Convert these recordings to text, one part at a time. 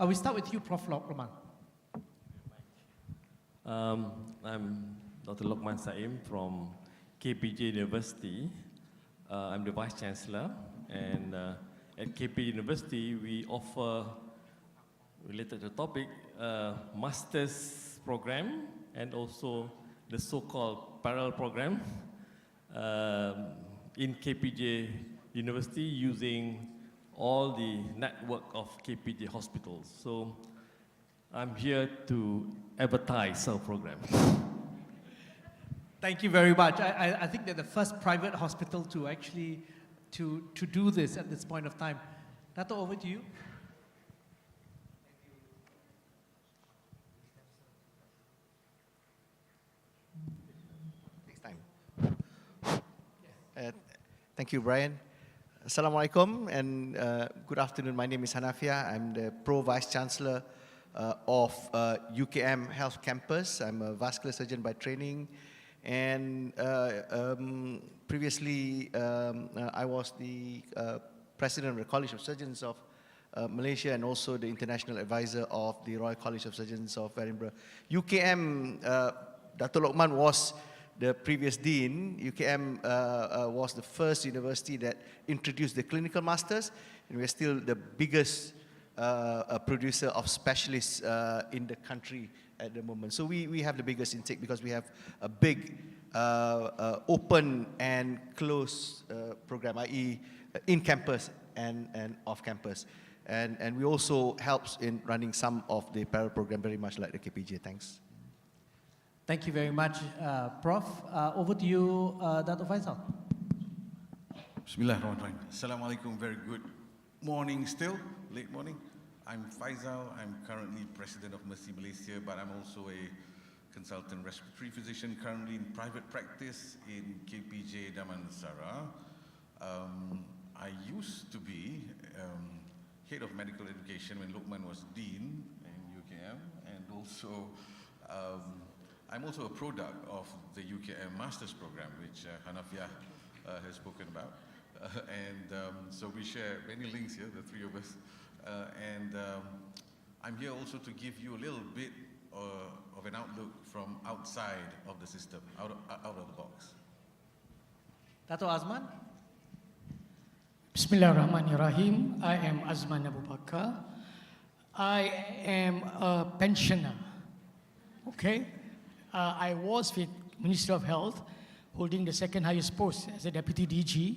We start with you, Prof. Lokman. I'm Dr. Lokman Saim from KPJ University. I'm the Vice Chancellor, and at KPJ University, we offer, related to the topic, master's program and also the so-called parallel program in KPJ University using all the network of KPJ hospitals. So I'm here to advertise our program. Thank you very much. I think they're the first private hospital to actually to do this at this point of time. Dato, over to you. Next time. Thank you, Brian. Assalamualaikum and good afternoon. My name is Hanafiah. I'm the Pro-Vice Chancellor of UKM Health Campus. I'm a vascular surgeon by training, and previously I was the President of the College of Surgeons of Malaysia and also the International Advisor of the Royal College of Surgeons of Edinburgh. UKM, Dato Lokman was the previous dean. UKM was the first university that introduced the clinical masters, and we're still the biggest producer of specialists in the country at the moment. So we have the biggest intake because we have a big open and closed program, i.e. in campus and off campus. And we also helps in running some of the parallel program, very much like the KPJ. Thanks. Thank you very much, Prof. Over to you, Dato Faizal. Bismillahirrahmanirrahim. Assalamualaikum, very good morning still, late morning. I'm Faizal. I'm currently president of Mercy Malaysia, but I'm also a consultant respiratory physician currently in private practice in KPJ Damansara. I used to be head of medical education when Lokman was dean in UKM, and also I'm also a product of the UKM Master's Program, which Hanafiah has spoken about. So we share many links here, the three of us. I'm here also to give you a little bit of an outlook from outside of the system, out of the box. Dato Azman. Bismillahirrahmanirrahim. I am Azman Abu Bakar. I am a pensioner. Okay? I was with Ministry of Health, holding the second highest post as a Deputy DG.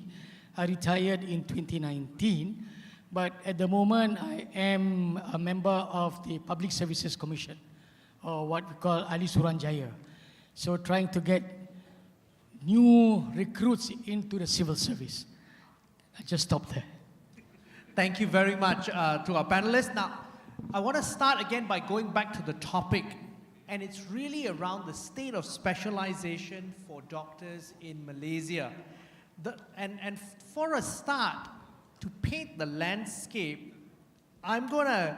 I retired in 2019, but at the moment I am a member of the Public Services Commission, or what we call Ali Suranjaya. So trying to get new recruits into the civil service. I just stopped there. Thank you very much to our panelists. Now, I want to start again by going back to the topic, and it's really around the state of specialization for doctors in Malaysia. And for a start, to paint the landscape, I'm going to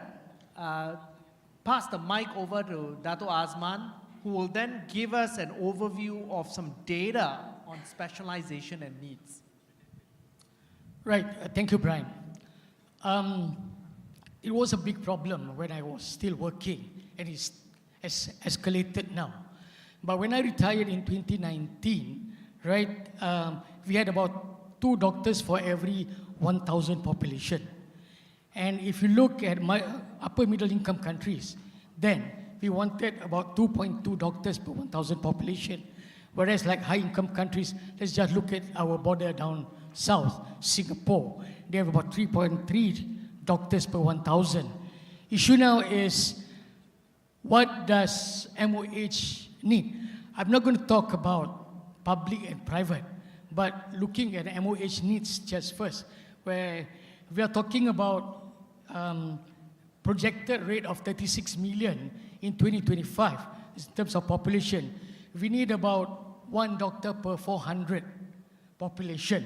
pass the mic over to Dato Azman, who will then give us an overview of some data on specialization and needs. Right, thank you, Brian. It was a big problem when I was still working, and it's escalated now. But when I retired in 2019, right, we had about 2 doctors for every 1,000 population. And if you look at my upper middle income countries, then we wanted about 2.2 doctors per 1,000 population. Whereas like high income countries, let's just look at our border down south, Singapore. They have about 3.3 doctors per 1,000. Issue now is, what does MOH need? I'm not going to talk about public and private, but looking at MOH needs just first, where we are talking about projected rate of 36 million in 2025 in terms of population. We need about 1 doctor per 400 population.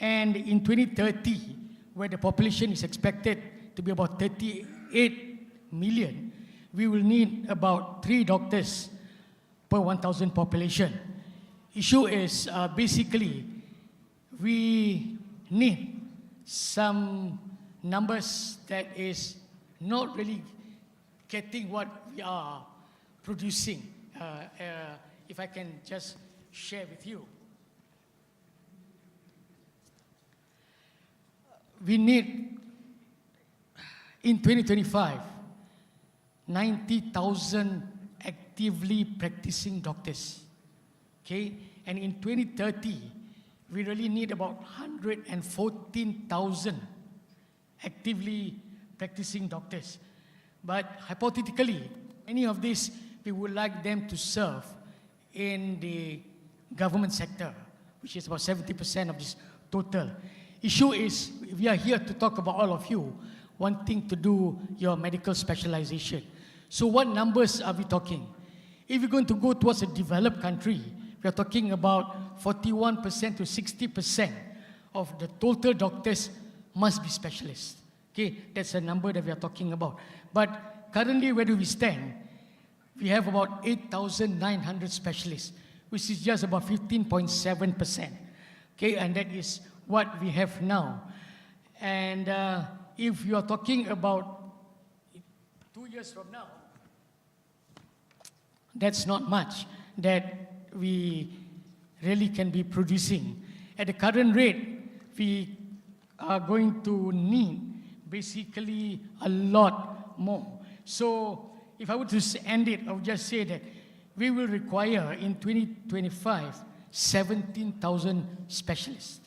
And in 2030, where the population is expected to be about 38 million, we will need about 3 doctors per 1,000 population. Issue is basically we need some numbers that is not really getting what we are producing. If I can just share with you. We need, in 2025, 90,000 actively practicing doctors. Okay? And in 2030, we really need about 114,000 actively practicing doctors. But hypothetically, any of these, we would like them to serve in the government sector, which is about 70% of this total. Issue is, we are here to talk about all of you wanting to do your medical specialization. So what numbers are we talking? If you're going to go towards a developed country, we are talking about 41% to 60% of the total doctors must be specialists. Okay, that's a number that we are talking about. But currently, where do we stand? We have about 8,900 specialists, which is just about 15.7%. Okay, and that is what we have now. And if you are talking about 2 years from now, that's not much that we really can be producing. At the current rate, we are going to need basically a lot more. So if I were to end it, I would just say that we will require in 2025, 17,000 specialists.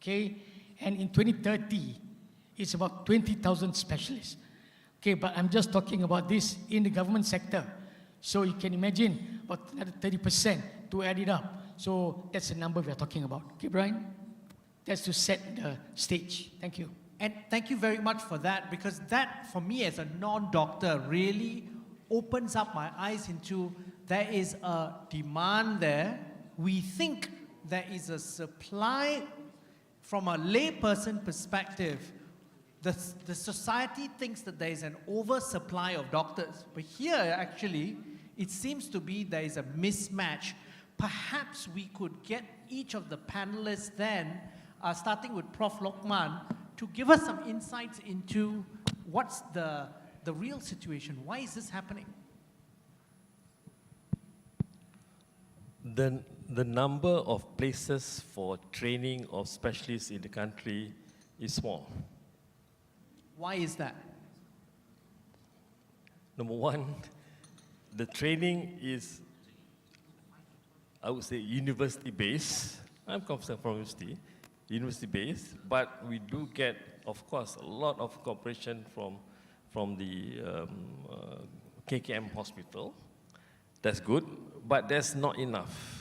Okay, and in 2030, it's about 20,000 specialists. Okay, but I'm just talking about this in the government sector. So you can imagine about another 30% to add it up. So that's the number we are talking about. Okay, Brian? That's to set the stage. Thank you. And thank you very much for that, because that, for me as a non-doctor, really opens up my eyes into there is a demand there. We think there is a supply. From a layperson perspective, the society thinks that there is an oversupply of doctors. But here, actually, it seems to be there is a mismatch. Perhaps we could get each of the panelists then, starting with Prof. Lokman, to give us some insights into what's the real situation. Why is this happening? The number of places for training of specialists in the country is small. Why is that? Number one, the training is, I would say, university-based. I'm from university-based, but we do get, of course, a lot of cooperation from the KKM hospital. That's good, but that's not enough.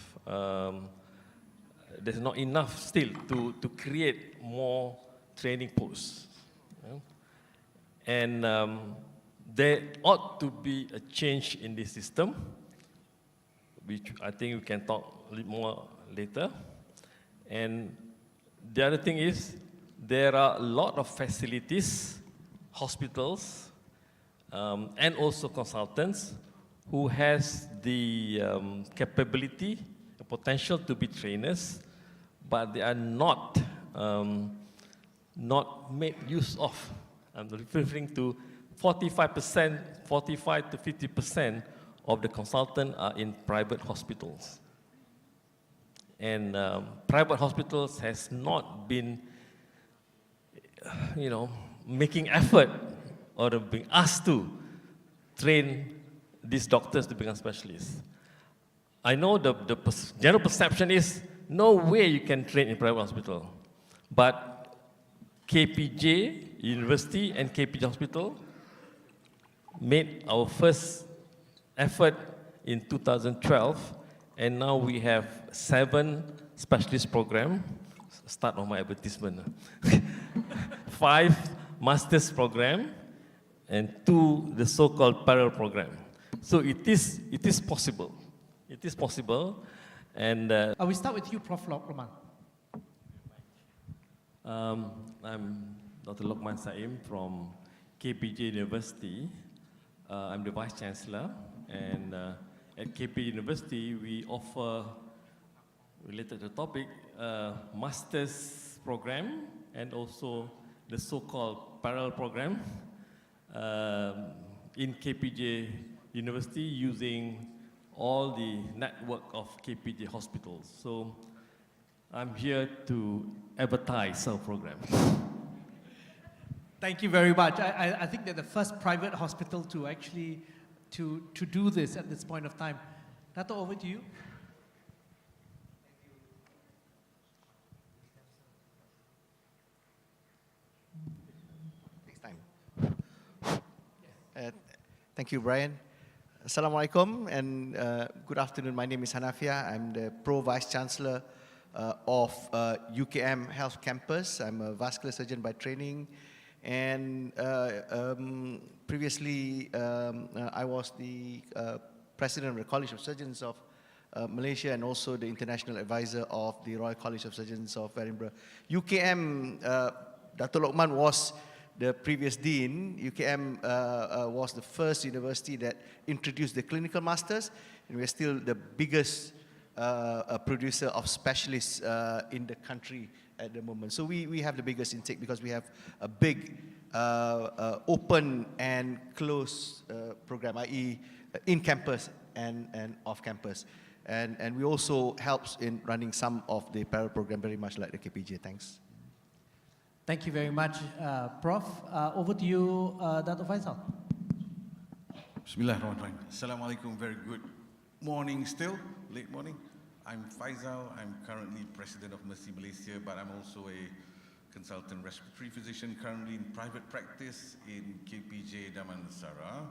There's not enough still to create more training posts. And there ought to be a change in this system, which I think we can talk a little more later. And the other thing is, there are a lot of facilities, hospitals, and also consultants who has the capability, the potential to be trainers, but they are not made use of. I'm referring to 45 to 50% of the consultants are in private hospitals. And private hospitals has not been, making effort or being asked to train these doctors to become specialists. I know the general perception is no way you can train in private hospital, but KPJ University and KPJ Hospital made our first effort in 2012, and now we have 7 specialist programs. Start on my advertisement. 5 master's program and 2 the so-called parallel program. So it is possible. It is possible, and We start with you, Prof. Lokman. I'm Dr. Lokman from KPJ University. I'm the Vice Chancellor, and at KPJ University, we offer, related to the topic, master's program and also the so-called parallel program. in KPJ University using all the network of KPJ hospitals. So I'm here to advertise our program. Thank you very much. I think they're the first private hospital to actually to do this at this point of time. Dato, over to you. Next time. Thank you, Brian. Assalamualaikum and good afternoon. My name is Hanafiah. I'm the Pro Vice Chancellor of UKM Health Campus. I'm a vascular surgeon by training. And previously, I was the President of the College of Surgeons of Malaysia and also the International Advisor of the Royal College of Surgeons of Edinburgh. UKM, Dato Lokman was the previous dean. UKM was the first university that introduced the clinical masters, and we're still the biggest producer of specialists in the country at the moment. So we have the biggest intake because we have a big open and closed program, i.e. in campus and off campus. And we also helps in running some of the parallel program very much like the KPJ. Thanks. Thank you very much, Prof. Over to you, Dato Faizal. Bismillahirrahmanirrahim. Assalamualaikum, very good morning still, late morning. I'm Faizal, I'm currently President of Mercy Malaysia, but I'm also a consultant respiratory physician currently in private practice in KPJ Damansara.